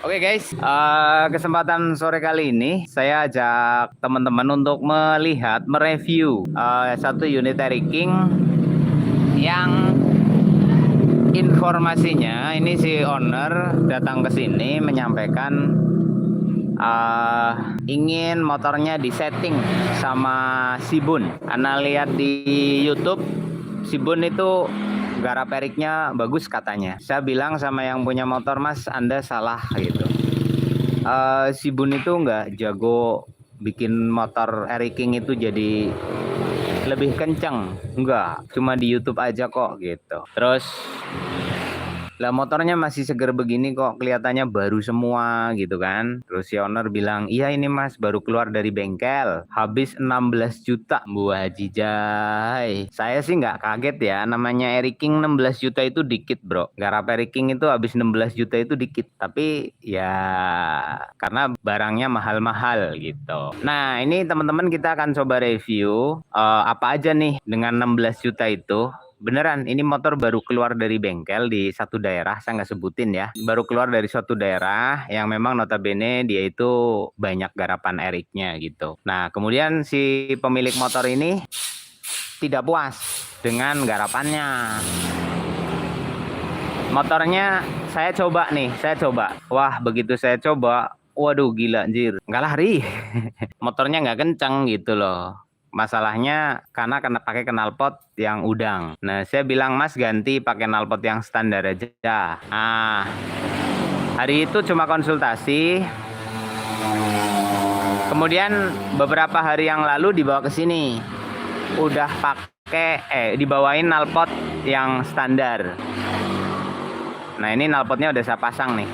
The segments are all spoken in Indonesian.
Oke guys, kesempatan sore kali ini saya ajak teman-teman untuk mereview satu unit Airy King yang informasinya ini si owner datang ke sini menyampaikan ingin motornya disetting sama Sibun. Anda lihat di YouTube, Sibun itu garap eriknya bagus katanya. Saya bilang sama yang punya motor, Mas, Anda salah gitu. Sibun itu nggak jago bikin motor Airy King itu jadi lebih kenceng, enggak, cuma di YouTube aja kok gitu. Terus lah motornya masih seger begini kok, kelihatannya baru semua gitu kan. Terus si owner bilang, iya ini mas baru keluar dari bengkel, habis 16 juta. Buah jijai. Saya sih nggak kaget ya, namanya Airy King 16 juta itu dikit bro. Garap Airy King itu habis 16 juta itu dikit. Tapi ya karena barangnya mahal-mahal gitu. Nah ini teman-teman kita akan coba review apa aja nih dengan 16 juta itu. Beneran, ini motor baru keluar dari bengkel di satu daerah, saya nggak sebutin ya. Baru keluar dari suatu daerah yang memang notabene dia itu banyak garapan eriknya gitu. Nah, kemudian si pemilik motor ini tidak puas dengan garapannya. Motornya saya coba nih, saya coba. Wah, begitu saya coba, waduh gila anjir, nggak lari. Motornya nggak kenceng gitu loh. Masalahnya karena pakai knalpot yang udang. Nah, saya bilang Mas ganti pakai knalpot yang standar aja. Ah, hari itu cuma konsultasi. Kemudian beberapa hari yang lalu dibawa ke sini. Udah pakai dibawain knalpot yang standar. Nah, ini knalpotnya udah saya pasang nih.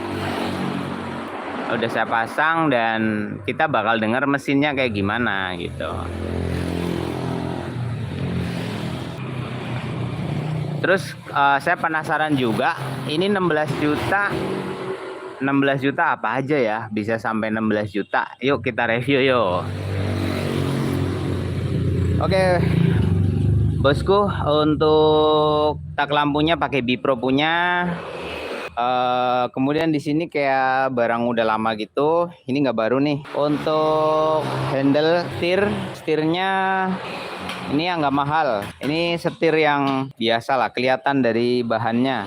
Udah saya pasang dan kita bakal dengar mesinnya kayak gimana gitu. Terus saya penasaran juga, ini 16 juta. 16 juta apa aja ya? Bisa sampai 16 juta. Yuk kita review yuk. Oke, bosku, untuk tak lampunya pakai Bipro punya. Kemudian di sini kayak barang udah lama gitu. Ini nggak baru nih. Untuk handle setirnya ini yang nggak mahal. Ini setir yang biasa lah, kelihatan dari bahannya.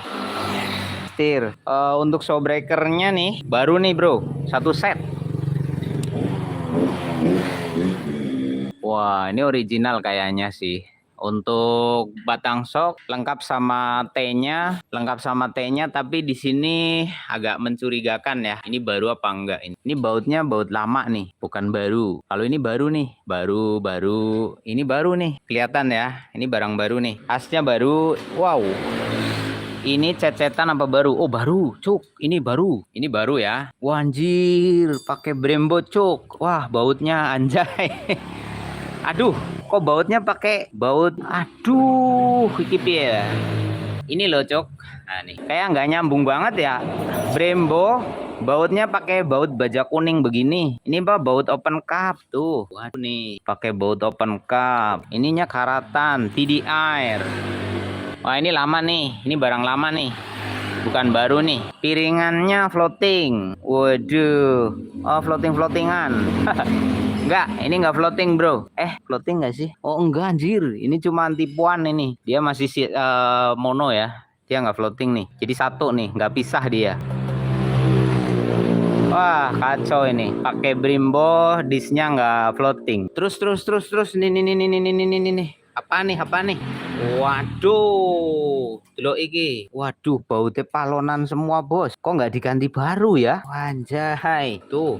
Setir. Untuk show breakernya nih baru nih bro, satu set. Wah, ini original kayaknya sih. Untuk batang shock lengkap sama T-nya, tapi di sini agak mencurigakan ya. Ini baru apa enggak ini? Ini bautnya baut lama nih, bukan baru. Kalau ini baru nih, baru. Ini baru nih, kelihatan ya. Ini barang baru nih. Asnya baru. Wow. Ini cet-cetan apa baru? Oh baru, cuk. Ini baru ya. Wah, anjir, pakai Brembo cuk. Wah, bautnya anjay. Aduh, kok bautnya pakai baut? Aduh, kikip ya. Ini loh, Cok. Nah, nih, kayak nggak nyambung banget ya. Brembo, bautnya pakai baut baja kuning begini. Ini baut open cup tuh. Waduh nih, pakai baut open cup. Ininya karatan, TD Air. Wah, ini lama nih. Ini barang lama nih. Bukan baru nih. Piringannya floating. Waduh. Oh, floating-floatingan. Enggak, ini enggak floating bro. Floating enggak sih? Oh enggak anjir, ini cuma tipuan ini. Dia masih mono ya. Dia enggak floating nih. Jadi satu nih, enggak pisah dia. Wah kacau ini. Pakai Brembo, disnya enggak floating. Terus. Nih. Apa nih? Waduh, delok iki. Waduh, bautnya palonan semua bos. Kok nggak diganti baru ya? Wanjai, tuh.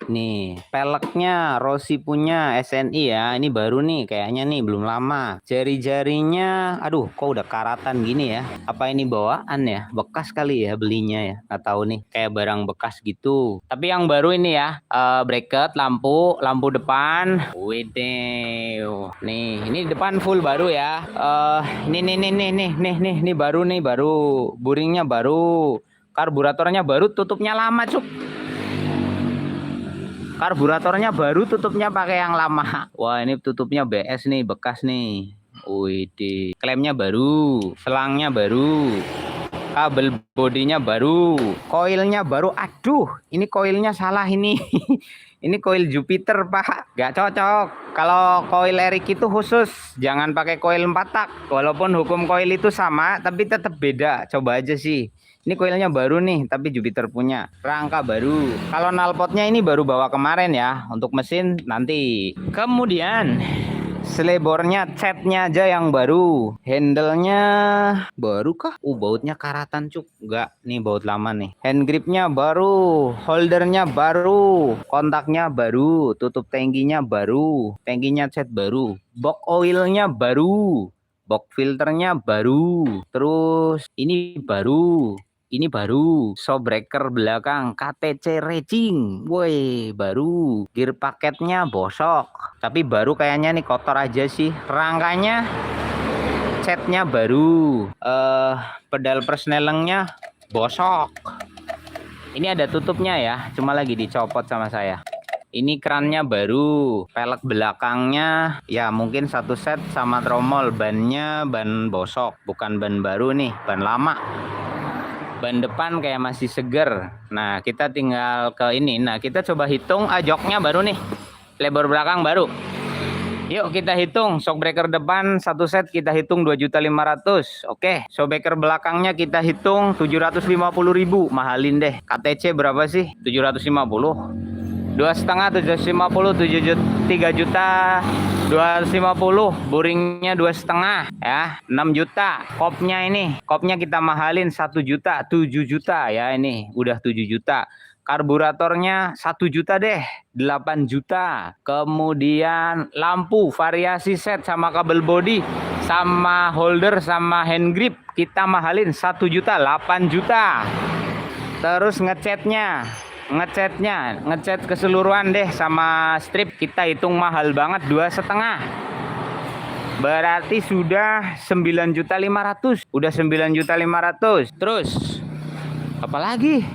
Nih, peleknya Rossi punya SNI ya. Ini baru nih, kayaknya nih belum lama. Jari-jarinya, aduh, kok udah karatan gini ya? Apa ini bawaan ya? Bekas kali ya belinya ya? Nggak tahu nih, kayak barang bekas gitu. Tapi yang baru ini ya, bracket, lampu depan. Wede, nih, ini depan full baru ya. Nih, baru nih, buringnya baru, karburatornya baru, tutupnya lama cuk. Karburatornya baru, tutupnya pakai yang lama. Wah, ini tutupnya BS nih, bekas nih. Wih, klemnya baru, selangnya baru. kabel bodinya baru, koilnya baru. Aduh, ini koilnya salah ini. Ini koil Jupiter, Pak. Gak cocok. Kalau koil Erik itu khusus, jangan pakai koil 4 tak. Walaupun hukum koil itu sama, tapi tetap beda. Coba aja sih. Ini koilnya baru nih, tapi Jupiter punya. Rangka baru. Kalau knalpotnya ini baru bawa kemarin ya. Untuk mesin nanti. Kemudian selebornya, catnya aja yang baru. Handle-nya baru kah? Bautnya karatan cuk. Enggak, nih baut lama nih. Hand gripnya baru, holdernya baru, kontaknya baru, tutup tangkinya baru, tangkinya cat baru, box oilnya baru, box filternya baru. Terus ini baru. Ini baru, shock breaker belakang KTC Racing, woi baru. Gear paketnya bosok, tapi baru kayaknya nih, kotor aja sih. Rangkanya, catnya baru. Pedal persnelengnya bosok. Ini ada tutupnya ya, cuma lagi dicopot sama saya. Ini kerannya baru, pelek belakangnya ya mungkin satu set sama tromol. Bannya ban bosok, bukan ban baru nih, ban lama. Ban depan kayak masih seger. Nah, kita tinggal ke ini. Nah, kita coba hitung. Joknya baru nih. Lebar belakang baru. Yuk kita hitung. Shock breaker depan satu set kita hitung 2.500.000. Oke, shock breaker belakangnya kita hitung 750.000. Mahalin deh. KTC berapa sih? 750. 2,5 750, 3 juta 250. Boringnya 2,5 ya, 6 juta. Kopnya kita mahalin 1 juta, 7 juta ya. Ini udah 7 juta. Karburatornya 1 juta deh, 8 juta. Kemudian lampu variasi set sama kabel body sama holder sama hand grip kita mahalin 1 juta, 8 juta. Terus ngecat keseluruhan deh sama strip kita hitung mahal banget 2,5. Berarti sudah 9.500.000. Udah 9.500.000. Terus apalagi?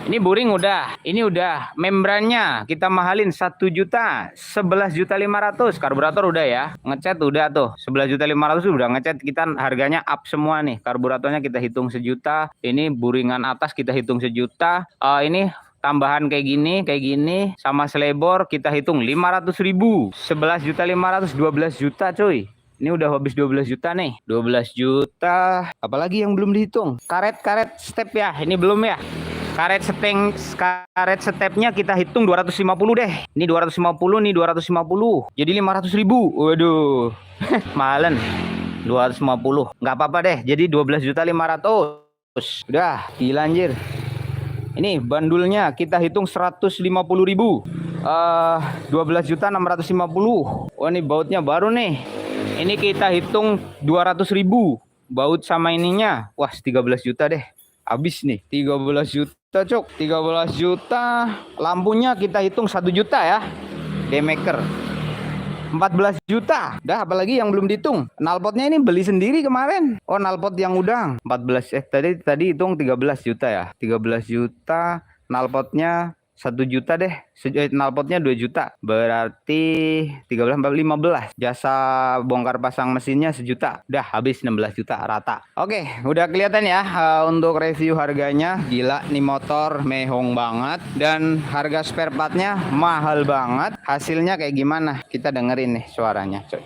Ini boring udah. Ini udah. Membrannya kita mahalin 1 juta, 11.500.000. Karburator udah ya. Ngecat udah tuh. 11.500.000 udah ngecat, kita harganya up semua nih. Karburatornya kita hitung 1 juta. Ini boringan atas kita hitung 1 juta. Ini tambahan kayak gini sama selebor kita hitung 500.000. 11.500.000, 12 juta cuy. Ini udah habis 12 juta nih. 12 juta. Apalagi yang belum dihitung? Karet step ya. Ini belum ya. Karet stepnya kita hitung 250 deh. Ini 250, nih 250. Jadi 500.000. Waduh. Mahalan. 250. Nggak apa-apa deh. Jadi 12.500.000. Udah, gila anjir. Ini bandulnya kita hitung 150.000. 12.650. Oh, ini bautnya baru nih. Ini kita hitung 200.000. Baut sama ininya. Wah, 13 juta deh. Habis nih, 13 juta cok, 13 juta. Lampunya kita hitung 1 juta ya. Demaker 14 juta. Dah, apalagi yang belum dihitung. Knalpotnya ini beli sendiri kemarin. Oh, knalpot yang udang 14. Tadi hitung 13 juta ya. 13 juta. Knalpotnya 1 juta deh. Knalpotnya 2 juta. Berarti 13, 15. Jasa bongkar pasang mesinnya 1 juta. Udah habis 16 juta rata. Oke, udah kelihatan ya untuk review harganya. Gila nih motor mehong banget. Dan harga spare partnya mahal banget. Hasilnya kayak gimana? Kita dengerin nih suaranya coy.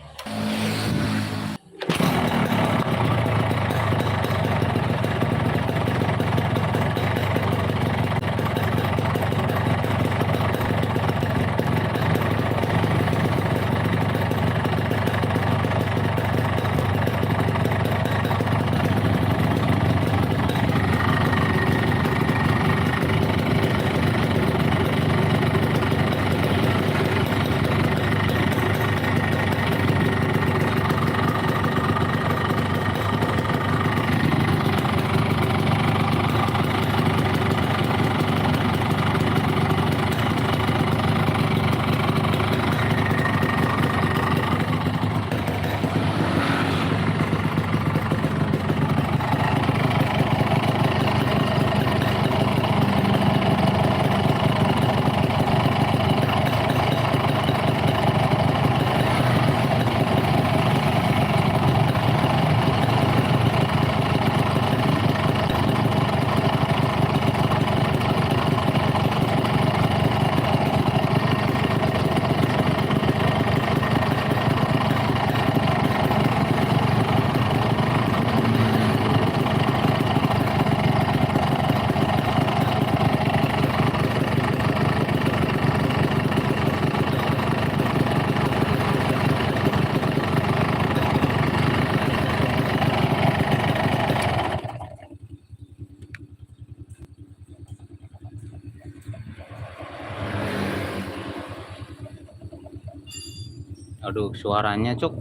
Waduh, suaranya cuk.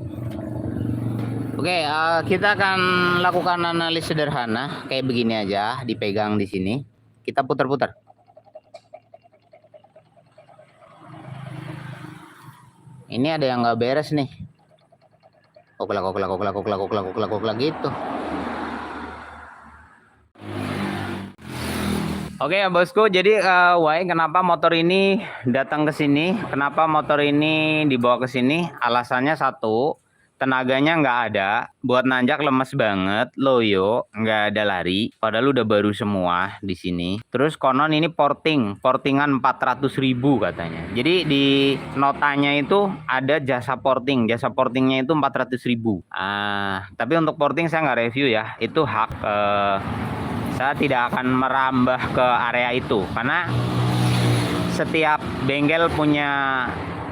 Oke, kita akan lakukan analis sederhana kayak begini aja, dipegang di sini. Kita putar-putar. Ini ada yang nggak beres nih. Koklak gitu. Oke ya bosku, jadi why kenapa motor ini datang ke sini? Kenapa motor ini dibawa ke sini? Alasannya satu, tenaganya nggak ada, buat nanjak lemes banget, loyo, nggak ada lari. Padahal udah baru semua di sini. Terus konon ini portingan 400.000 katanya. Jadi di notanya itu ada jasa portingnya itu 400.000. Tapi untuk porting saya nggak review ya, itu hak. Saya tidak akan merambah ke area itu karena setiap bengkel punya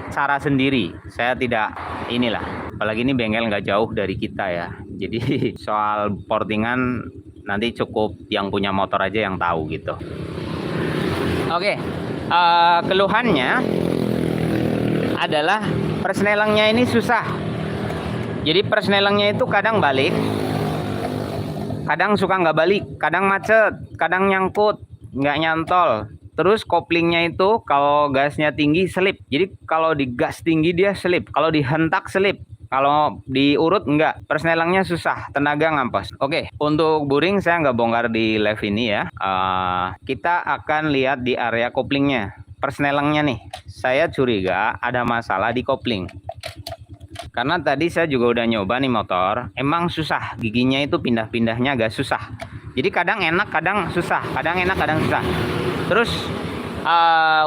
cara sendiri. Saya tidak inilah, apalagi ini bengkel nggak jauh dari kita ya. Jadi soal portingan nanti cukup yang punya motor aja yang tahu gitu. Oke, keluhannya adalah persnelengnya ini susah. Jadi persnelengnya itu kadang balik, kadang suka nggak balik, kadang macet, kadang nyangkut, nggak nyantol. Terus koplingnya itu kalau gasnya tinggi selip. Jadi kalau digas tinggi dia selip, kalau dihentak selip, kalau diurut enggak. Persnelengnya susah, tenaga ngampos. Oke, untuk buring saya nggak bongkar di live ini ya. Kita akan lihat di area koplingnya. Persnelengnya nih, saya curiga ada masalah di kopling. Karena tadi saya juga udah nyoba nih motor, emang susah, giginya itu pindah-pindahnya agak susah. Jadi kadang enak, kadang susah, kadang enak, kadang susah. Terus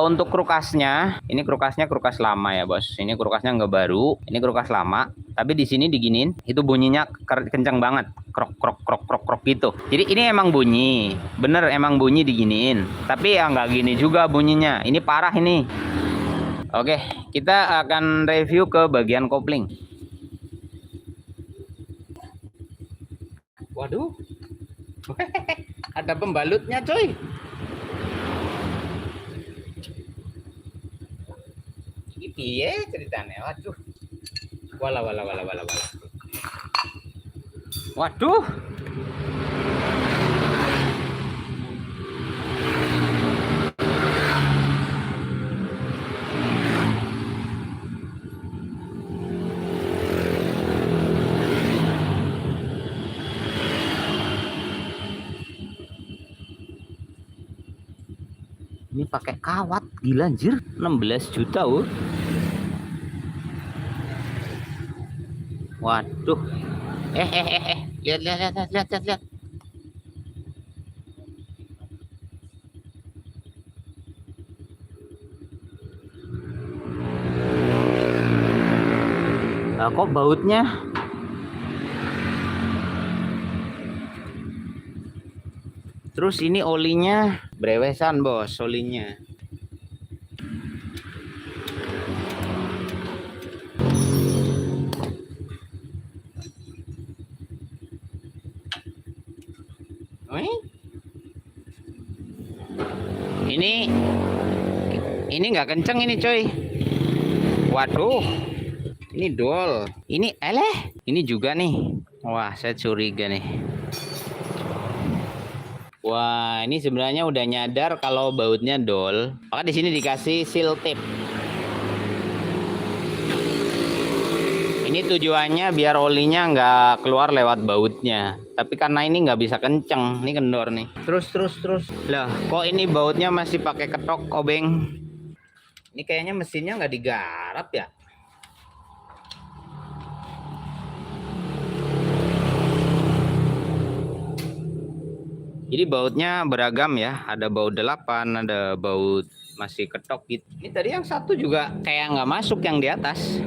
untuk krukasnya, ini krukasnya krukas lama ya bos. Ini krukasnya nggak baru, ini krukas lama. Tapi di sini diginin, itu bunyinya kencang banget, krok krok krok krok krok gitu. Jadi ini emang bunyi, bener emang bunyi diginiin. Tapi ya nggak gini juga bunyinya. Ini parah ini. Oke, kita akan review ke bagian kopling. Waduh, ada pembalutnya coy. Ini piye ceritanya? Waduh, wala. Waduh. Ini pakai kawat, gila anjir, 16 juta oh. Waduh. Lihat. Kok bautnya? Terus ini olinya brewesan bos, olinya. Ini nggak kenceng ini coy. Waduh, ini dol. Ini ini juga nih. Wah, saya curiga nih. Wah, ini sebenarnya udah nyadar kalau bautnya dol. Maka di sini dikasih seal tape. Ini tujuannya biar olinya nggak keluar lewat bautnya. Tapi karena ini nggak bisa kenceng, ini kendor nih. Terus. Lah, kok ini bautnya masih pakai ketok obeng? Ini kayaknya mesinnya nggak digarap ya. Jadi bautnya beragam ya, ada baut 8, ada baut masih ketok gitu. Ini tadi yang satu juga kayak nggak masuk yang di atas.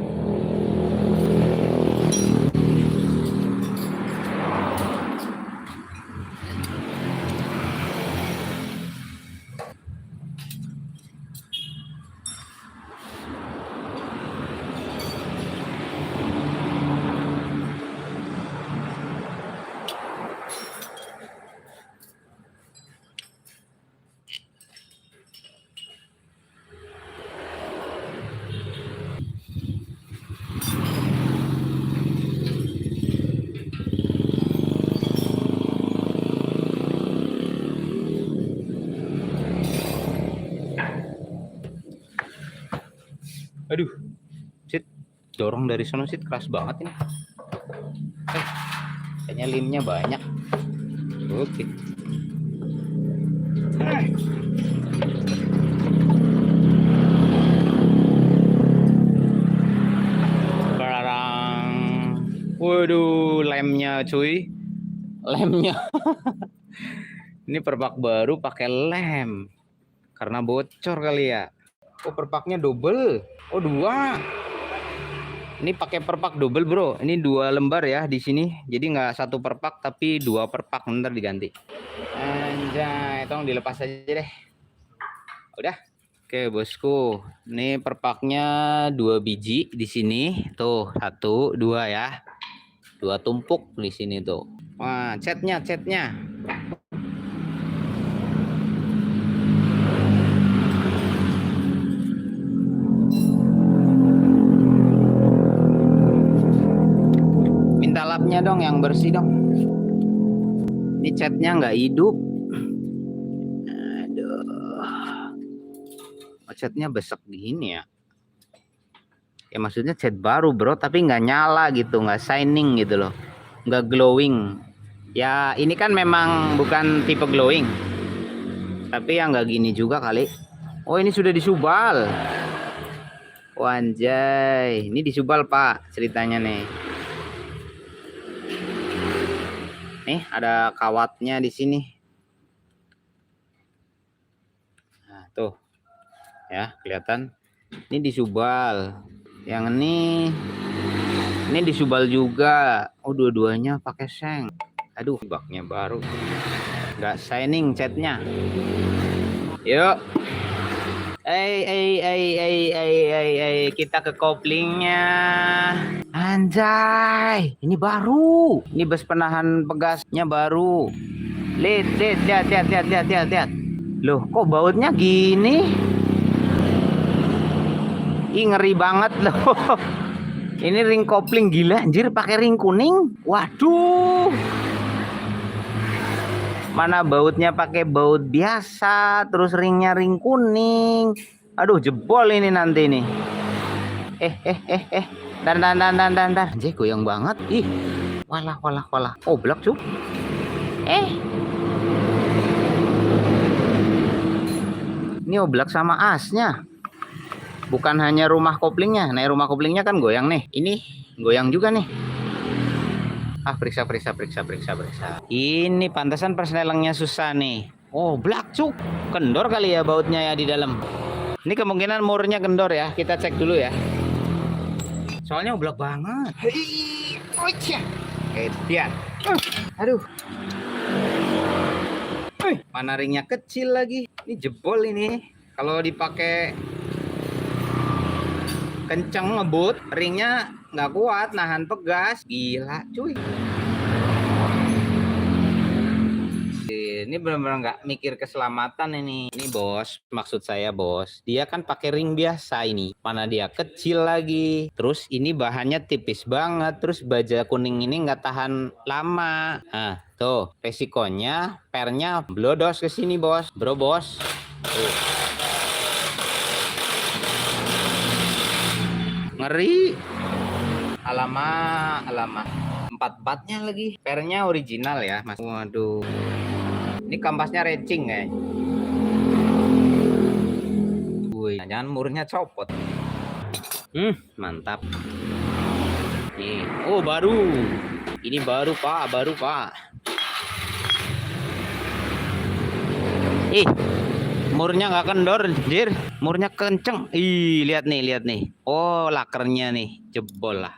dorong dari sono sih keras banget ini. Kayaknya limnya banyak. Oke. Barang. Waduh, lemnya cuy. Lemnya. Ini perpak baru pakai lem. Karena bocor kali ya. Oh, perpaknya double. Oh, 2. Ini pakai perpak double, bro. Ini 2 lembar ya di sini. Jadi nggak 1 perpak tapi 2 perpak, ntar diganti. Anjay, tolong dilepas aja deh. Udah. Oke, bosku. Ini perpaknya 2 biji di sini. Tuh, 1, 2 ya. 2 tumpuk di sini tuh. Wah, catnya. Minta lapnya dong yang bersih dong. Ini catnya nggak hidup. Aduh. Catnya besek gini ya. Ya maksudnya cat baru bro, tapi nggak nyala gitu, nggak shining gitu loh, nggak glowing. Ya ini kan memang bukan tipe glowing, tapi yang nggak gini juga kali. Oh ini sudah disubal. Wanjay, ini disubal pak ceritanya nih. Nih ada kawatnya di sini. Nah tuh, ya kelihatan. Ini disubal. Yang ini disubal juga. Oh dua-duanya pakai seng. Aduh baknya baru, nggak shining catnya. Yuk, kita ke koplingnya. Anjay, ini baru. Ini bus penahan pegasnya baru. Lihat. Loh, kok bautnya gini? Ih, ngeri banget loh. Ini ring kopling gila anjir, pakai ring kuning. Waduh. Mana bautnya pakai baut biasa, terus ringnya ring kuning. Aduh, jebol ini nanti nih. Dan. Anjir, goyang banget. Ih. Walah. Oh, blak cuk. Ini oblak sama asnya. Bukan hanya rumah koplingnya. Nah, rumah koplingnya kan goyang nih. Ini goyang juga nih. Ah, periksa. Ini pantasan persnelengnya susah nih. Oh, blak cuk. Kendor kali ya bautnya ya di dalam. Ini kemungkinan murnya kendor ya. Kita cek dulu ya. Soalnya oblak banget. Lihat. Aduh. Mana ringnya kecil lagi. Ini jebol ini. Kalau dipakai kenceng ngebut, ringnya nggak kuat nahan pegas. Gila cuy. Ini benar-benar nggak mikir keselamatan ini bos. Maksud saya bos, dia kan pakai ring biasa ini, mana dia kecil lagi, terus ini bahannya tipis banget, terus baja kuning ini nggak tahan lama. Nah tuh resikonya pernya blodos ke sini bos, bro bos. Tuh. Ngeri. Alamak 4-4-nya lagi. Pernya original ya mas. Waduh, ini kampasnya racing ya. Wih, jangan murnya copot. Mantap. Nih, oh baru. Ini baru pak. Murnya nggak kendor, anjir. Murnya kenceng. Ih, lihat nih. Oh, lakernya nih, jebol lah.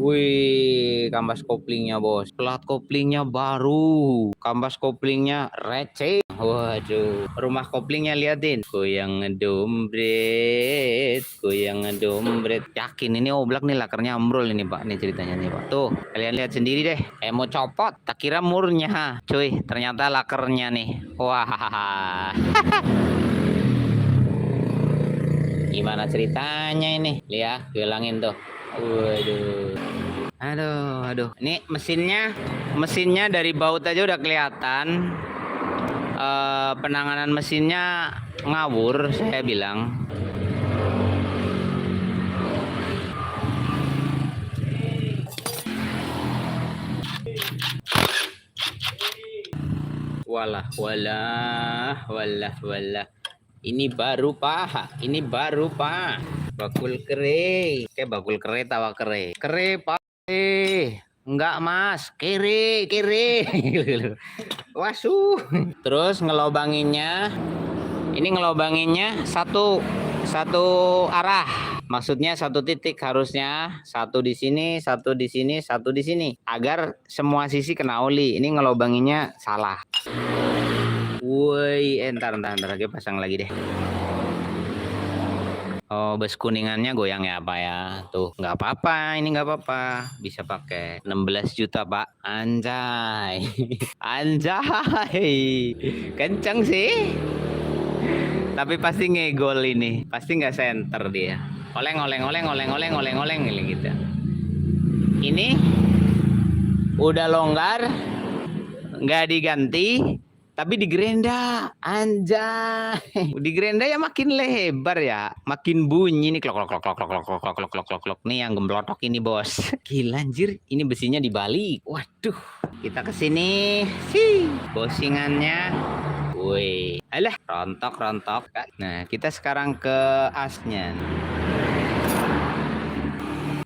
Wih, kampas koplingnya bos. Plat koplingnya baru. Kampas koplingnya receh. Waduh, rumah koplingnya liatin. Goyang ngedombret. Yakin ini oblak nih, lakernya ambrol ini pak. Ini ceritanya nih pak. Tuh, kalian lihat sendiri deh. Mau copot. Tak kira murnya. Cuy, ternyata lakernya nih. Wah. Gimana ceritanya ini? Lihat, bilangin tuh. Waduh. Aduh. Ini mesinnya dari baut aja udah kelihatan. penanganan mesinnya ngawur, saya bilang. Walah, walah. Ini baru Pak, bakul kere. Bakul kere tawa kere. Kere Pak. Enggak Mas, kere. Wasu. Terus ngelobanginnya. Ini ngelobanginnya satu arah. Maksudnya satu titik, harusnya satu di sini, satu di sini, satu di sini, agar semua sisi kena oli. Ini ngelobanginnya salah. Woi, ntar lagi pasang lagi deh. Oh, bus kuningannya goyang ya Pak ya. Tuh, nggak apa-apa, ini nggak apa-apa. Bisa pakai 16 juta Pak. Anjay. Anjay. Kenceng sih. Tapi pasti ngegol ini. Pasti nggak center dia. Oleng gitu. Ini udah longgar, nggak diganti. Tapi di Grenda, anjay. Di Grenda ya makin lebar ya, makin bunyi nih klok. Nih yang gemblotok ini bos. Gila anjir, ini besinya dibalik. Waduh, kita kesini sih. Bosingannya, woi, alah rontok. Nah kita sekarang ke asnya.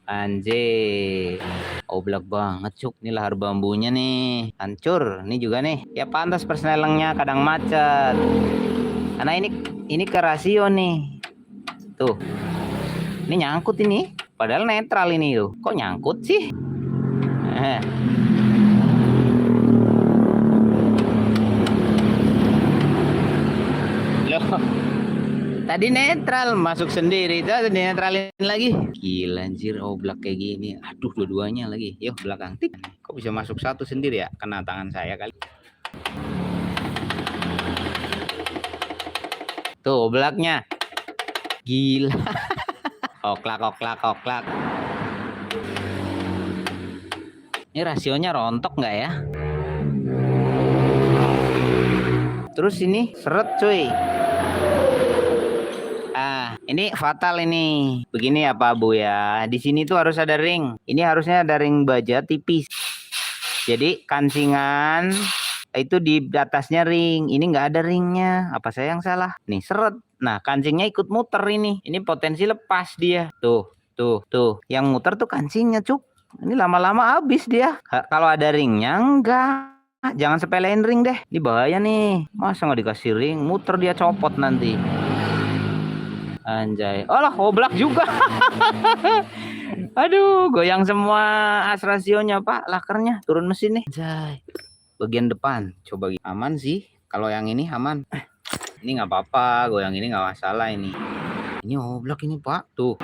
Anjir, oblak banget cuk. Ini lahar bambunya nih hancur. Ini juga nih, ya pantas persnelengnya kadang macet. Karena ini ke rasio nih. Tuh, ini nyangkut ini. Padahal netral ini tuh. Kok nyangkut sih? Loh, tadi netral, masuk sendiri, itu dinetralin lagi. Gila anjir, oblak kayak gini. Aduh, dua-duanya lagi. Yuk, belakang. Tik. Kok bisa masuk satu sendiri ya? Kena tangan saya kali. Tuh, oblaknya. Gila. Oklak. Ini rasionya rontok nggak ya? Terus ini seret cuy. Ini fatal ini. Begini ya Pak Bu ya. Di sini tuh harus ada ring. Ini harusnya ada ring baja tipis. Jadi kancingan itu di atasnya ring. Ini nggak ada ringnya. Apa saya yang salah? Nih seret. Nah kancingnya ikut muter ini. Ini potensi lepas dia. Tuh. Yang muter tuh kancingnya cuk. Ini lama-lama habis dia. Kalau ada ringnya enggak. Jangan sepelein ring deh. Ini bahaya nih. Masa nggak dikasih ring? Muter dia copot nanti. Anjay. Alah, oblak juga. Aduh, goyang semua as rasionya, Pak. Lakernya turun mesin nih. Anjay. Bagian depan. Coba aman sih. Kalau yang ini aman. Ini nggak apa-apa. Goyang ini nggak masalah ini. Ini oblak ini, Pak. Tuh.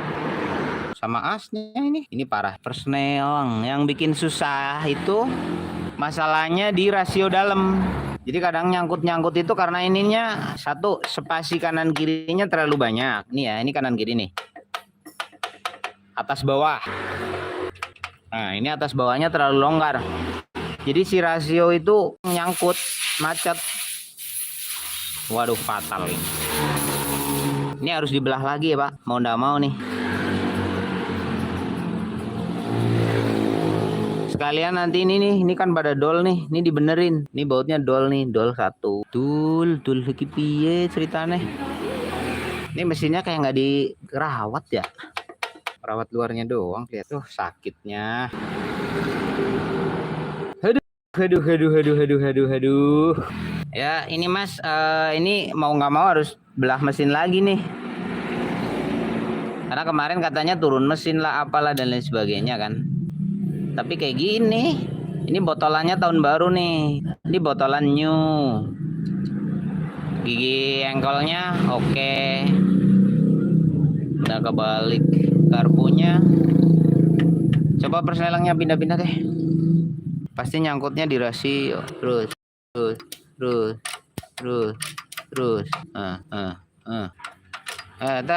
Sama asnya ini. Ini parah. Persnel yang bikin susah itu masalahnya di rasio dalam. Jadi kadang nyangkut itu karena ininya satu, spasi kanan kirinya terlalu banyak. Nih ya, ini kanan kiri nih. Atas bawah. Nah, ini atas bawahnya terlalu longgar. Jadi si rasio itu nyangkut, macet. Waduh, fatal ini. Ini harus dibelah lagi ya, Pak. Mau ndak mau nih. Sekalian nanti ini kan pada dol nih, ini dibenerin. Ini bautnya dol nih, dol satu. Dul lagi piye ceritanya? Ini mesinnya kayak nggak dirawat ya. Rawat luarnya doang, lihat tuh sakitnya. Aduh. Ya ini Mas, ini mau nggak mau harus belah mesin lagi nih. Karena kemarin katanya turun mesin lah, apalah dan lain sebagainya kan. Tapi kayak gini, ini botolannya tahun baru nih. Ini botolan new. Gigi engkolnya oke. Udah kebalik karbunya. Coba persnelengnya pindah-pindah deh. Pasti nyangkutnya di rasio. Terus.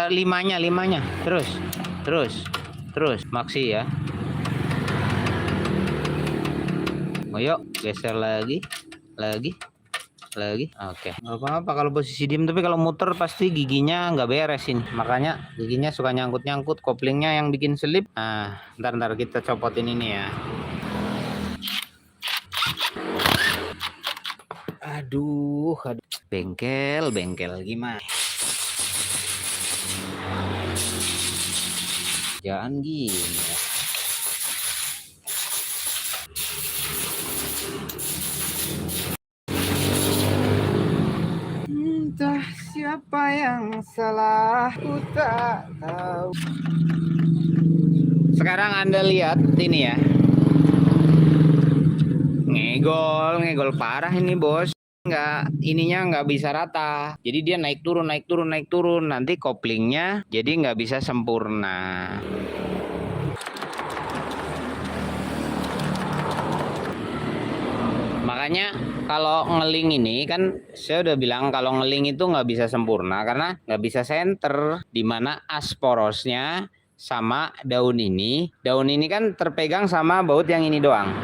Limanya. Terus. Maksi ya. Oh, yuk geser lagi. lagi. Oke. Nggak apa-apa kalau posisi diem, tapi kalau muter pasti giginya nggak beresin. Makanya giginya suka nyangkut-nyangkut, koplingnya yang bikin selip. Nah, ntar kita copotin ini ya. Aduh. Bengkel gimana? Jangan gini ya. Entah siapa yang salah, ku tak tahu. Sekarang Anda lihat ini ya. Ngegol parah ini bos. Ininya nggak bisa rata, jadi dia naik turun, nanti koplingnya jadi nggak bisa sempurna. Makanya kalau ngeling ini kan saya udah bilang kalau ngeling itu nggak bisa sempurna karena nggak bisa center, dimana as porosnya sama daun ini kan terpegang sama baut yang ini doang.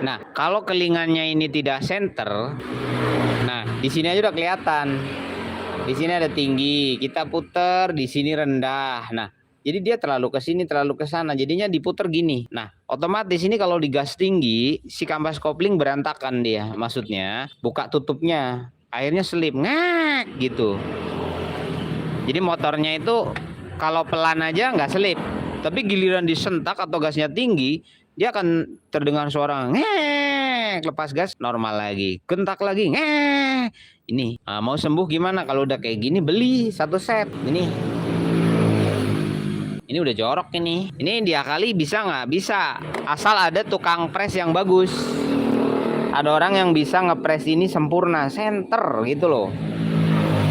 Nah, kalau kelingannya ini tidak center, nah di sini aja udah kelihatan. Di sini ada tinggi, kita puter, di sini rendah. Nah, jadi dia terlalu ke sini, terlalu ke sana. Jadinya diputer gini. Nah, otomatis ini kalau digas tinggi, si kampas kopling berantakan dia. Maksudnya, buka tutupnya. Akhirnya selip, ngak gitu. Jadi motornya itu kalau pelan aja nggak selip. Tapi giliran disentak atau gasnya tinggi, dia akan terdengar suara ngek, lepas gas normal lagi, gentak lagi ngek. Ini mau sembuh gimana? Kalau udah kayak gini beli satu set. Ini udah jorok ini. Ini diakali bisa nggak? Bisa, asal ada tukang pres yang bagus. Ada orang yang bisa ngepres ini sempurna, center gitu loh.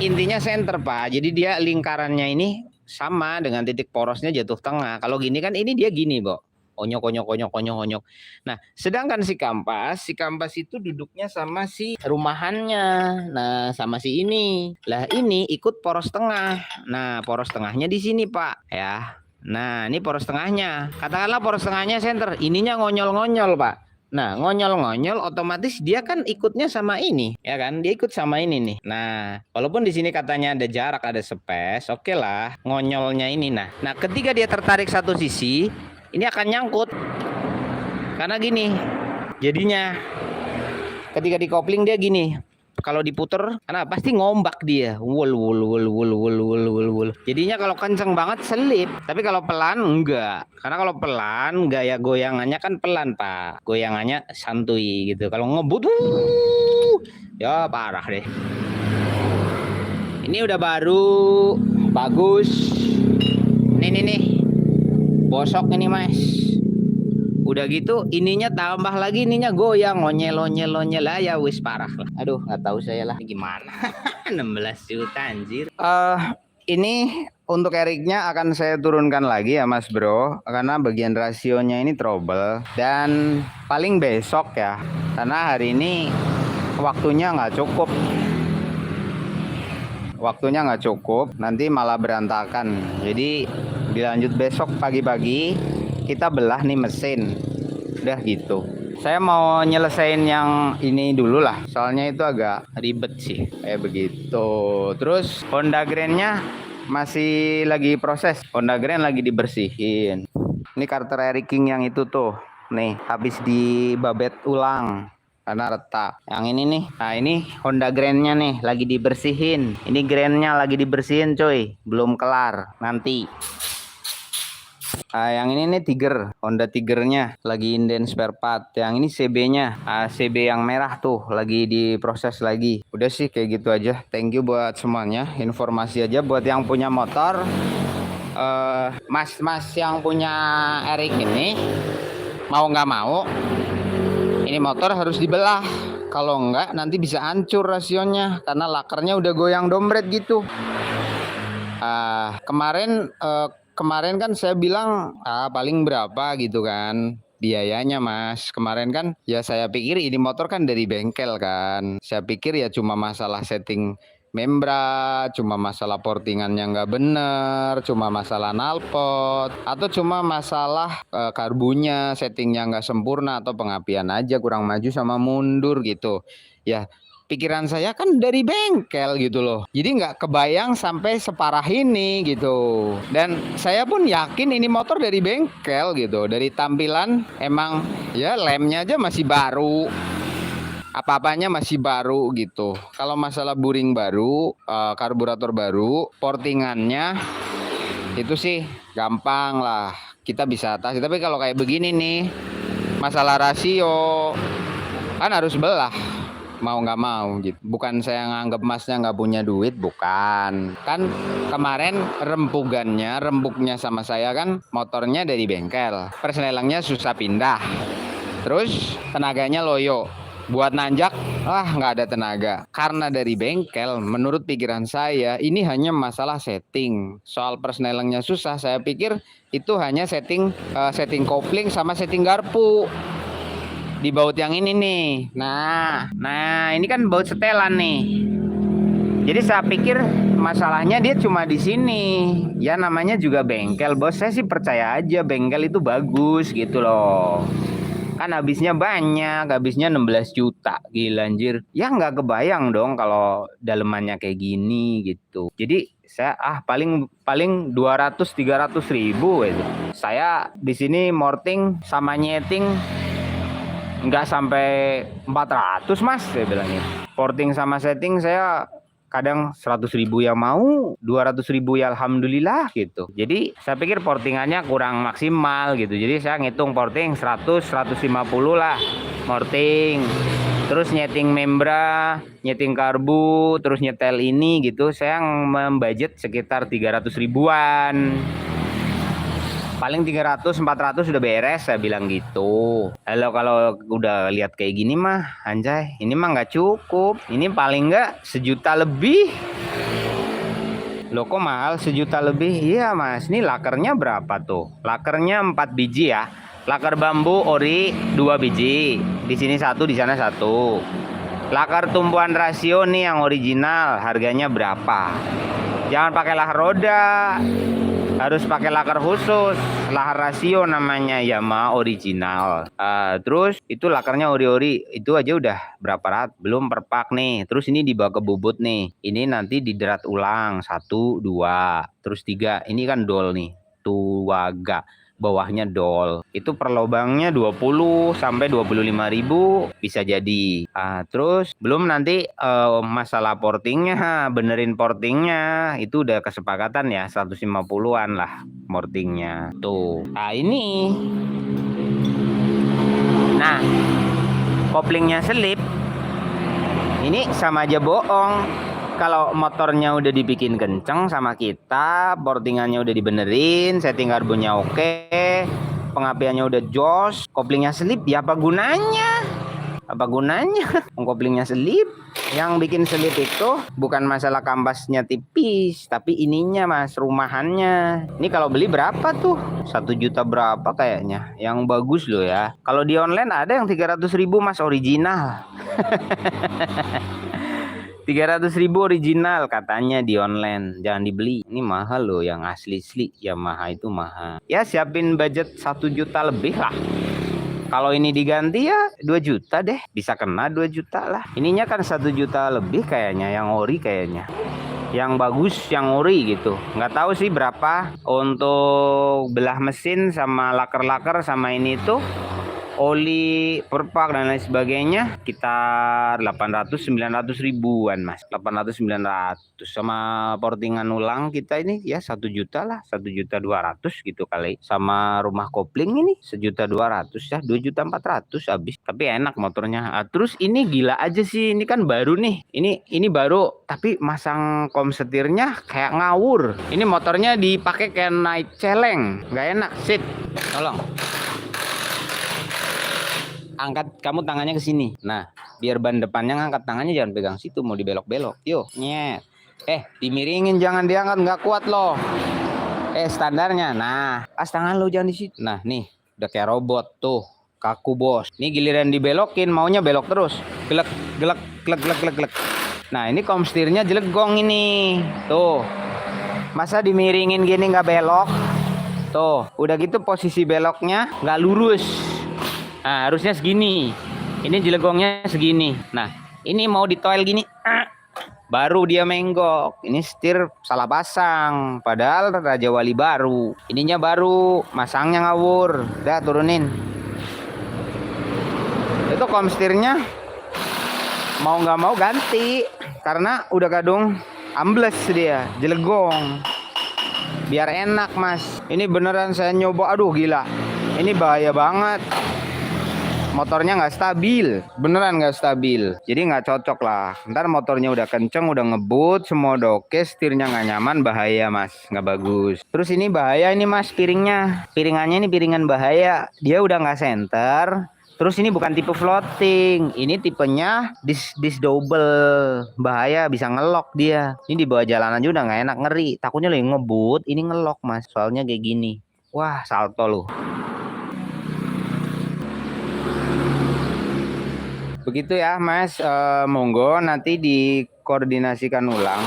Intinya center Pak. Jadi dia lingkarannya ini sama dengan titik porosnya jatuh tengah. Kalau gini kan ini dia gini, Bo. Onyok. Nah, sedangkan si kampas itu duduknya sama si rumahannya. Nah, sama si ini. Lah ini ikut poros tengah. Nah, poros tengahnya di sini, Pak, ya. Nah, ini poros tengahnya. Katakanlah poros tengahnya center, ininya ngonyol-ngonyol, Pak. Nah, ngonyol-ngonyol otomatis dia kan ikutnya sama ini, ya kan? Dia ikut sama ini nih. Nah, walaupun di sini katanya ada jarak, ada space, oke lah, ngonyolnya ini. Nah, ketika dia tertarik satu sisi, ini akan nyangkut. Karena gini, jadinya ketika dikopling dia gini. Kalau diputer, karena pasti ngombak dia. Wul. Jadinya kalau kenceng banget selip, tapi kalau pelan enggak. Karena kalau pelan gaya goyangannya kan pelan, Pak. Goyangannya santuy gitu. Kalau ngebut ya parah deh. Ini udah baru, bagus. Nih. Bosok ini, Mas. Udah gitu ininya tambah lagi, ininya goyang, ngonyel lah ya, wis parah lah. Aduh, nggak tahu saya lah gimana. 16 juta anjir. Ini untuk eriknya akan saya turunkan lagi ya Mas Bro, karena bagian rasionya ini trouble, dan paling besok ya, karena hari ini waktunya nggak cukup, nanti malah berantakan. Jadi dilanjut besok pagi-pagi kita belah nih mesin, udah gitu. Saya mau nyelesain yang ini dulu lah, soalnya itu agak ribet sih kayak begitu. Terus Honda Grand-nya masih lagi proses, Honda Grand lagi dibersihin. Ini karter Eric King yang itu tuh nih habis dibabet ulang karena retak. Yang ini nih, nah ini Honda Grand-nya nih lagi dibersihin. Ini Grand-nya lagi dibersihin coy, belum kelar, nanti. Yang ini nih Tiger, Honda Tigernya lagi inden spare part. Yang ini CB-nya, CB yang merah tuh lagi diproses lagi. Udah sih kayak gitu aja. Thank you buat semuanya. Informasi aja buat yang punya motor. Mas yang punya Eric ini mau nggak mau, ini motor harus dibelah. Kalau enggak nanti bisa hancur rasionya karena lakernya udah goyang dompet gitu. Kemarin kan saya bilang paling berapa gitu kan biayanya Mas. Kemarin kan ya saya pikir ini motor kan dari bengkel kan. Saya pikir ya cuma masalah setting membran, cuma masalah portingannya nggak bener, cuma masalah knalpot, atau cuma masalah karbunya settingnya nggak sempurna, atau pengapian aja kurang maju sama mundur gitu. Ya pikiran saya kan dari bengkel gitu loh. Jadi nggak kebayang sampai separah ini gitu. Dan saya pun yakin ini motor dari bengkel gitu. Dari tampilan emang ya lemnya aja masih baru. Apa-apanya masih baru gitu. Kalau masalah buring baru, karburator baru, portingannya itu sih gampang lah. Kita bisa atasi. Tapi kalau kayak begini nih, masalah rasio kan harus belah. Mau nggak mau gitu. Bukan saya nganggap masnya nggak punya duit, bukan. Kan kemarin rembuknya sama saya kan motornya dari bengkel. Persnelangnya susah pindah. Terus tenaganya loyo. Buat nanjak, nggak ada tenaga. Karena dari bengkel, menurut pikiran saya, ini hanya masalah setting. Soal persnelangnya susah, saya pikir itu hanya setting kopling sama setting garpu. Di baut yang ini nih. Nah, ini kan baut setelan nih. Jadi saya pikir masalahnya dia cuma di sini. Ya namanya juga bengkel, bos. Saya sih percaya aja bengkel itu bagus gitu loh. Kan habisnya banyak, habisnya 16 juta. Gila anjir. Ya nggak kebayang dong kalau dalemannya kayak gini gitu. Jadi saya paling 200-300 ribu itu. Saya di sini morting sama nyeting nggak sampai 400 mas, saya bilangnya. Porting sama setting saya kadang 100 ribu yang mau, 200 ribu ya alhamdulillah gitu. Jadi saya pikir portingannya kurang maksimal gitu. Jadi saya ngitung porting 100-150 lah porting. Terus nyeting membra, nyeting karbu, terus nyetel ini gitu. Saya membudget sekitar 300 ribuan. Paling 300-400 sudah beres, saya bilang gitu. Kalau udah lihat kayak gini mah, anjay, ini mah nggak cukup. Ini paling nggak 1 juta lebih. Loh kok mahal 1 juta lebih? Iya mas, ini lakernya berapa tuh? Lakernya 4 biji ya. Laker bambu ori 2 biji. Di sini 1, di sana 1. Laker tumpuan rasio nih yang original, harganya berapa? Jangan pakai lahar roda. Harus pakai laker khusus, lahar rasio namanya, Yamaha original. Terus itu lakernya ori-ori, itu aja udah berapa ratus, belum perpak nih. Terus ini dibawa ke bubut nih, ini nanti diderat ulang 1, 2, terus 3. Ini kan dol nih, tuaga, bawahnya dol. Itu per lubangnya 20 sampai 25 ribu bisa jadi. Terus belum nanti masalah portingnya, benerin portingnya itu udah kesepakatan ya 150-an lah portingnya tuh. Ini nah koplingnya selip, ini sama aja bohong. Kalau motornya udah dibikin kenceng sama kita, portingannya udah dibenerin, setting karbonnya oke, pengapiannya udah jos, koplingnya selip, ya apa gunanya? Apa gunanya? Koplingnya selip. Yang bikin selip itu bukan masalah kampasnya tipis, tapi ininya mas, rumahannya. Ini kalau beli berapa tuh? 1 juta berapa kayaknya? Yang bagus loh ya. Kalau di online ada yang 300 ribu mas, original. 300 ribu original katanya di online, jangan dibeli. Ini mahal loh, yang asli Yamaha itu mahal. Ya siapin budget 1 juta lebih lah. Kalau ini diganti ya 2 juta deh, bisa kena 2 juta lah. Ininya kan 1 juta lebih kayaknya, yang ori kayaknya. Yang bagus yang ori gitu. Nggak tahu sih berapa untuk belah mesin sama laker-laker sama ini tuh. Oli, perpak dan lain sebagainya sekitar 800-900 ribuan mas, 800-900 sama portingan ulang kita ini ya 1 juta lah, 1.200.000 gitu kali. Sama rumah kopling ini 1.200.000 ya, 2.400.000 habis. Tapi enak motornya. Terus ini gila aja sih, ini kan baru nih, ini baru tapi masang kom setirnya kayak ngawur. Ini motornya dipakai kayak naik celeng, nggak enak. Sit, tolong angkat kamu tangannya ke sini. Nah, biar ban depannya ngangkat tangannya, jangan pegang situ, mau dibelok-belok. Yo, nyet. Dimiringin, jangan diangkat, nggak kuat loh. Standarnya. Nah, pas tangan lo jangan di situ. Nah, nih, udah kayak robot tuh. Kaku bos. Nih giliran dibelokin, maunya belok terus. Gelek, gelek, gelek, gelek, gelek, gelek. Nah, ini kom setirnya jelegong ini. Tuh. Masa dimiringin gini nggak belok? Tuh, udah gitu posisi beloknya nggak lurus. Nah, harusnya segini. Ini jelegongnya segini. Nah, Ini mau ditoel gini, baru dia menggok. Ini setir salah pasang, padahal Raja Wali baru. Ininya baru, masangnya ngawur. Udah turunin. Itu komstirnya mau nggak mau ganti, karena udah kadung ambles dia, jelegong. Biar enak mas. Ini beneran saya nyoba, aduh gila. Ini bahaya banget. Motornya nggak stabil, beneran nggak stabil, jadi nggak cocok lah. Ntar motornya udah kenceng, udah ngebut, semua udah oke, setirnya nggak nyaman, bahaya mas, nggak bagus. Terus ini bahaya ini mas, piringannya ini piringan bahaya, dia udah nggak center. Terus ini bukan tipe floating, ini tipenya dis double, bahaya, bisa ngelok dia. Ini di bawah jalan aja udah nggak enak, ngeri, takutnya lagi ngebut, ini ngelok mas, soalnya kayak gini. Wah salto loh. Begitu ya mas, monggo nanti dikoordinasikan ulang,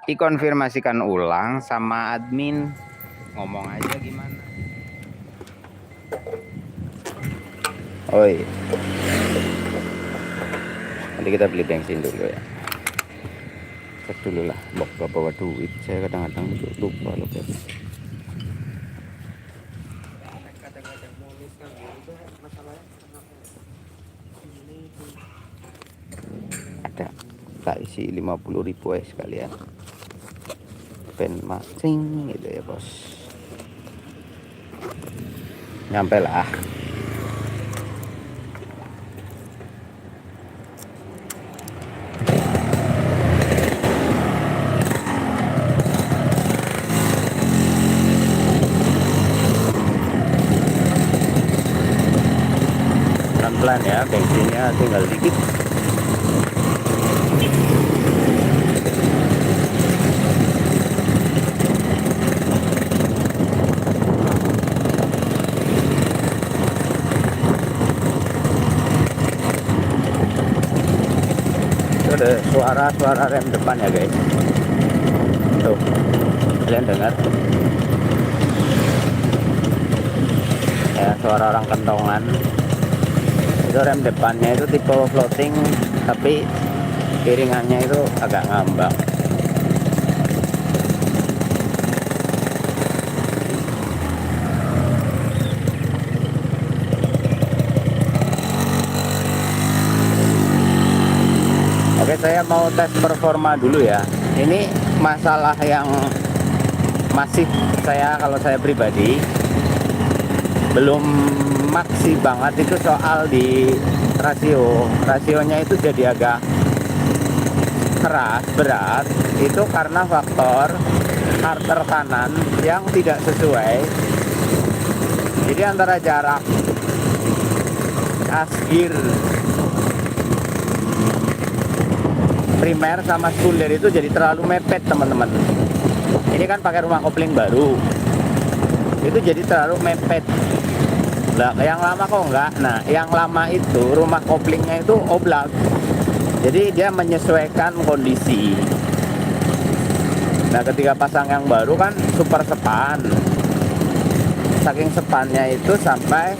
dikonfirmasikan ulang sama admin, ngomong aja gimana. Oi, nanti kita beli bensin dulu ya. Cek dulu lah, gak bawa duit, saya kadang-kadang lupa loh guys. Ada, tak isi 50.000 aja sekalian, pen masing gitu ya bos. Nyampe lah. Pelan-pelan ya, bensinnya tinggal dikit. Ada suara rem depan ya guys, tuh kalian dengar ya, suara orang kentongan. Itu rem depannya itu tipe floating, tapi piringannya itu agak ngambang. Oke, saya mau tes performa dulu ya. Ini masalah yang masih kalau saya pribadi belum maksi banget itu soal di rasionya itu jadi agak keras, berat. Itu karena faktor starter kanan yang tidak sesuai. Jadi antara jarak asgir primer sama sekunder itu jadi terlalu mepet teman-teman. Ini kan pakai rumah kopling baru, itu jadi terlalu mepet. Nah, yang lama kok enggak. Nah, yang lama itu rumah koplingnya itu oblak, jadi dia menyesuaikan kondisi. Nah, ketika pasang yang baru kan super sepan, saking sepannya itu sampai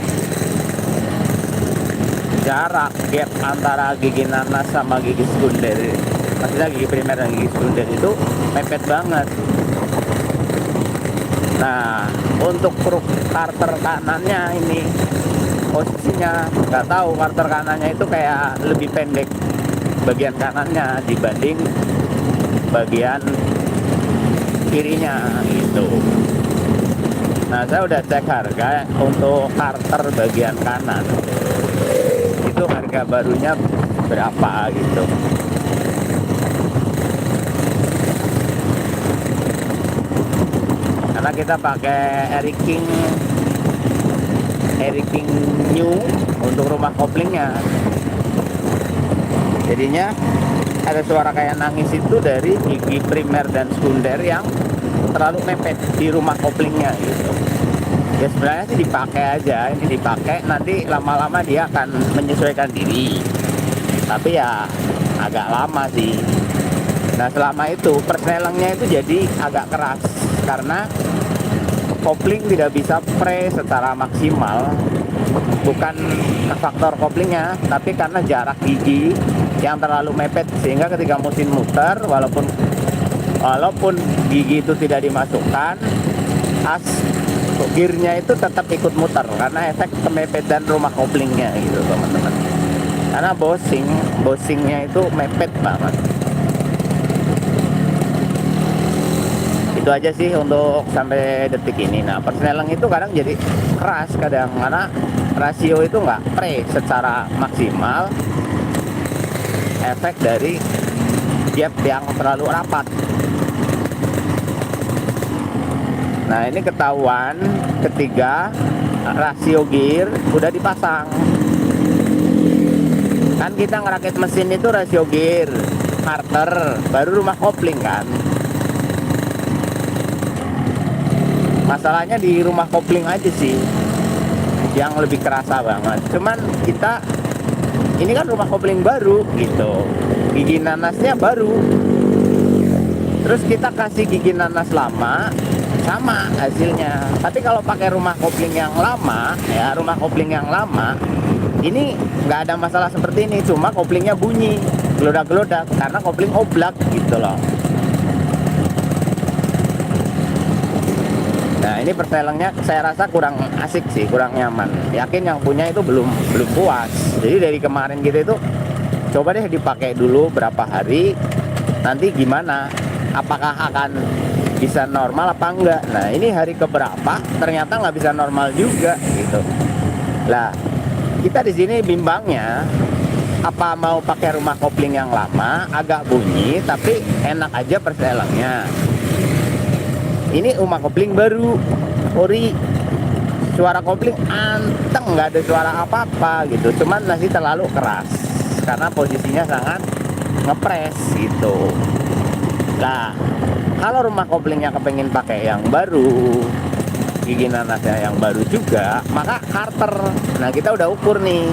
jarak gap antara gigi nanas sama gigi sekunder, maksudnya gigi primer dan gigi sekunder itu mepet banget. Nah, untuk karter kanannya ini posisinya nggak tahu, karter kanannya itu kayak lebih pendek bagian kanannya dibanding bagian kirinya gitu. Nah, saya udah cek harga untuk karter bagian kanan, itu harga barunya berapa gitu. Karena kita pakai Eric King New untuk rumah koplingnya, jadinya ada suara kayak nangis itu dari gigi primer dan sekunder yang terlalu mepet di rumah koplingnya gitu. Ya sebenarnya sih dipakai aja, ini dipakai, nanti lama-lama dia akan menyesuaikan diri, tapi ya agak lama sih. Nah, selama itu persnelengnya itu jadi agak keras karena kopling tidak bisa pre secara maksimal bukan faktor koplingnya, tapi karena jarak gigi yang terlalu mepet, sehingga ketika mesin muter, walaupun gigi itu tidak dimasukkan, gearnya itu tetap ikut muter karena efek kemepetan rumah koplingnya gitu teman-teman. Karena bosingnya itu mepet banget. Itu aja sih untuk sampai detik ini. Nah, persneling itu kadang jadi keras kadang karena rasio itu nggak pre secara maksimal, efek dari gap yang terlalu rapat. Nah, ini ketahuan ketika rasio gear udah dipasang. Kan kita ngerakit mesin itu rasio gear, starter, baru rumah kopling kan. Masalahnya di rumah kopling aja sih yang lebih kerasa banget. Cuman kita ini kan rumah kopling baru gitu, gigi nanasnya baru, terus kita kasih gigi nanas lama, sama hasilnya. Tapi kalau pakai rumah kopling yang lama, ya rumah kopling yang lama ini nggak ada masalah seperti ini, cuma koplingnya bunyi gelodak-gelodak karena kopling oblak gitu loh. Nah, ini persnelingnya saya rasa kurang asik sih, kurang nyaman. Yakin yang punya itu belum puas. Jadi dari kemarin kita itu coba deh dipakai dulu berapa hari, nanti gimana, apakah akan bisa normal apa enggak. Nah, ini hari keberapa ternyata nggak bisa normal juga gitu. Lah, kita di sini bimbangnya apa mau pakai rumah kopling yang lama agak bunyi tapi enak aja persnelingnya. Ini rumah kopling baru, ori, suara kopling anteng, nggak ada suara apa-apa gitu. Cuman masih terlalu keras karena posisinya sangat ngepres gitu. Nah, kalau rumah koplingnya kepengin pakai yang baru, gigi nanasnya yang baru juga, maka karter. Nah, kita udah ukur nih,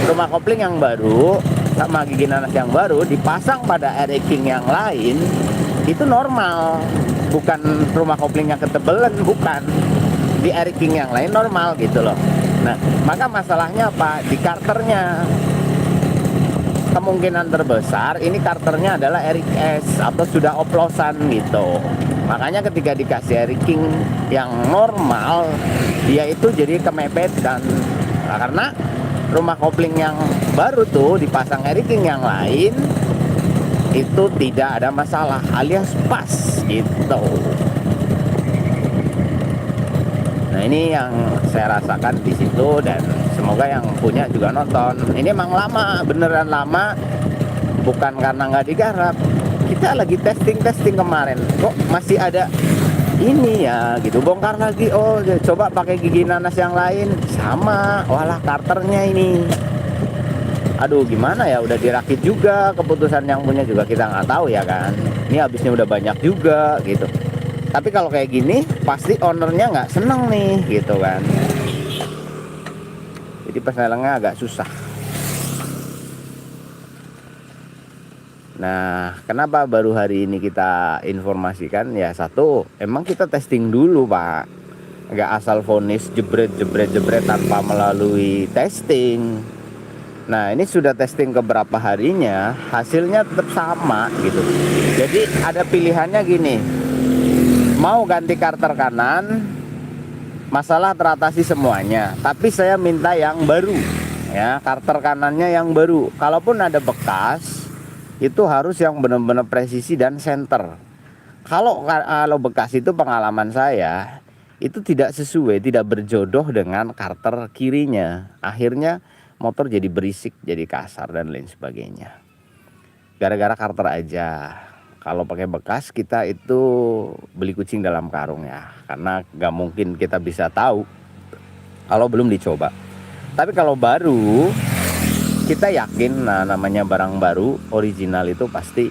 rumah kopling yang baru sama gigi nanas yang baru dipasang pada air king yang lain itu normal. Bukan rumah koplingnya ketebelan, bukan. Di air king yang lain normal gitu loh. Nah, maka masalahnya apa? Di karternya. Kemungkinan terbesar ini karternya adalah Eric S atau sudah oplosan gitu. Makanya ketika dikasih air king yang normal, dia itu jadi kemepet dan karena rumah kopling yang baru tuh dipasang air king yang lain itu tidak ada masalah alias pas gitu. Nah, ini yang saya rasakan di situ dan semoga yang punya juga nonton. Ini emang lama, beneran lama, bukan karena nggak digarap. Kita lagi testing kemarin, kok masih ada ini ya gitu, bongkar lagi. Oh, coba pakai gigi nanas yang lain, sama, walah karternya ini. Aduh, gimana ya, udah dirakit juga, keputusan yang punya juga kita nggak tahu ya kan. Ini habisnya udah banyak juga gitu. Tapi kalau kayak gini pasti ownernya nggak seneng nih gitu kan. Jadi persnelingnya agak susah. Nah, kenapa baru hari ini kita informasikan? Ya satu, emang kita testing dulu Pak. Nggak asal vonis jebret tanpa melalui testing. Nah, ini sudah testing keberapa harinya, hasilnya tetap sama gitu. Jadi ada pilihannya gini, mau ganti karter kanan, masalah teratasi semuanya. Tapi saya minta yang baru, ya karter kanannya yang baru. Kalaupun ada bekas, itu harus yang benar-benar presisi dan center. Kalau bekas itu pengalaman saya, itu tidak sesuai, tidak berjodoh dengan karter kirinya. Akhirnya motor jadi berisik, jadi kasar dan lain sebagainya. Gara-gara karter aja. Kalau pakai bekas kita itu beli kucing dalam karung ya, karena gak mungkin kita bisa tahu kalau belum dicoba. Tapi kalau baru, kita yakin, nah namanya barang baru, original itu pasti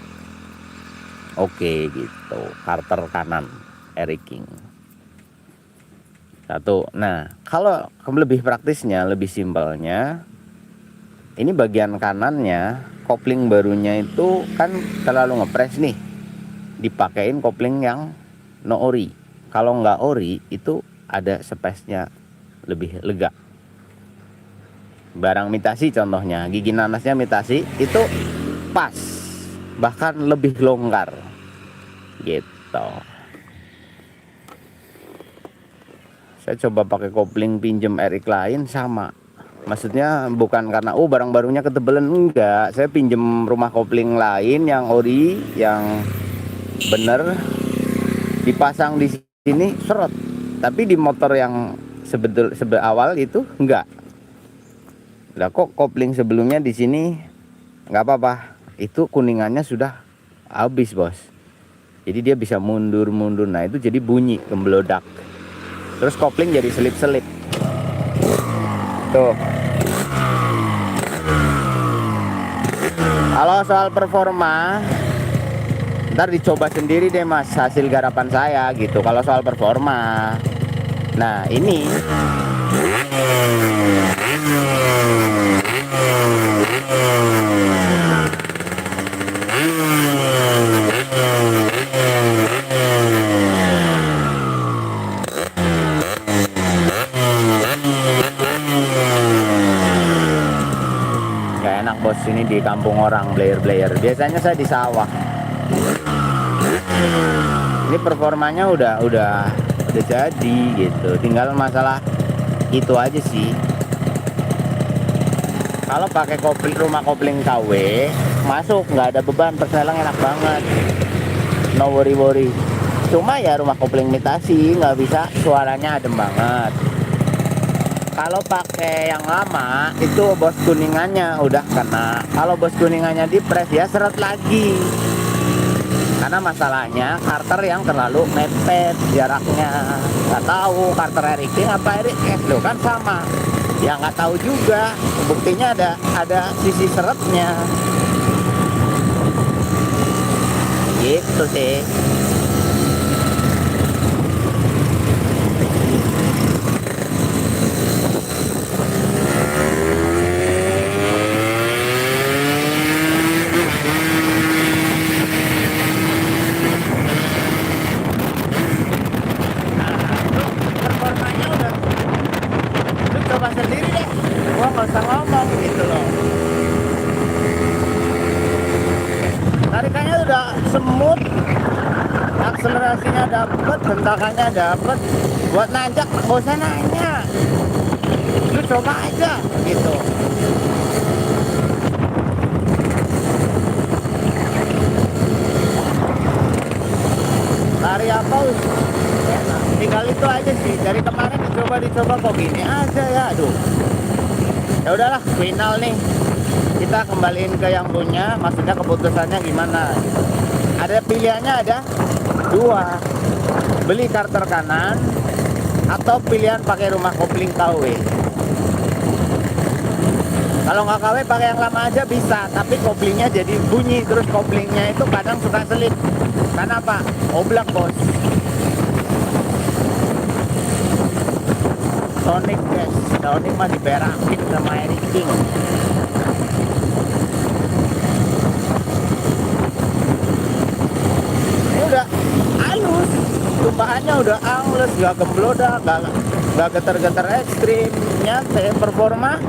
oke gitu. Karter kanan, Eric King. Satu. Nah, kalau lebih praktisnya, lebih simpelnya, ini bagian kanannya, kopling barunya itu kan terlalu ngepres nih, dipakein kopling yang no ori. Kalau nggak ori itu ada space-nya lebih lega. barang mitasi contohnya, gigi nanasnya mitasi itu pas, bahkan lebih longgar gitu. Saya coba pakai kopling pinjem Eric lain sama. Maksudnya bukan karena barang barunya ketebelan, enggak. Saya pinjem rumah kopling lain yang ori, yang bener, dipasang di sini seret. Tapi di motor yang awal itu enggak. Lah kok kopling sebelumnya di sini enggak apa-apa. Itu kuningannya sudah habis, Bos. Jadi dia bisa mundur-mundur. Nah, itu jadi bunyi gemblodak. Terus kopling jadi selip-selip. Tuh. Kalau soal performa, ntar dicoba sendiri deh Mas, hasil garapan saya gitu. Kalau soal performa, nah ini nggak enak Bos, ini di kampung orang blayer. Biasanya saya di sawah. Ini performanya udah jadi gitu. Tinggal masalah itu aja sih. Kalau pakai rumah kopling KW masuk, nggak ada beban, perselang enak banget, no worry. Cuma ya rumah kopling mitasi nggak bisa, suaranya adem banget. Kalau pakai yang lama itu bos kuningannya udah kena. Kalau bos kuningannya dipres ya seret lagi. Karena masalahnya karter yang terlalu mepet jaraknya. Nggak tahu karter Eric King apa Eric S lo kan sama. Ya nggak tahu juga. Buktinya ada sisi seretnya. Gitu sih. Sendiri deh, gua nggak usah ngomong gitu loh. Tarikannya udah semut, akselerasinya dapet, hentakannya dapet. Buat nanjak nggak usah nanya, lu coba aja gitu. Lari apa tinggal itu aja sih. Dari kemarin dicoba kok gini aja ya. Aduh, ya udahlah, final nih, kita kembaliin ke yang punya. Maksudnya keputusannya gimana? Ada pilihannya, ada dua, beli karter kanan atau pilihan pakai rumah kopling KW. Kalau nggak KW pakai yang lama aja bisa, tapi koplingnya jadi bunyi, terus koplingnya itu kadang suka selip. Karena apa? Oblak Bos. Sonic guys, Sonic mah diberakin sama Eric King. Ini udah halus, tumpahannya udah anglus, gak gemblodak, gak getar-getar ekstrim, nyantai, performa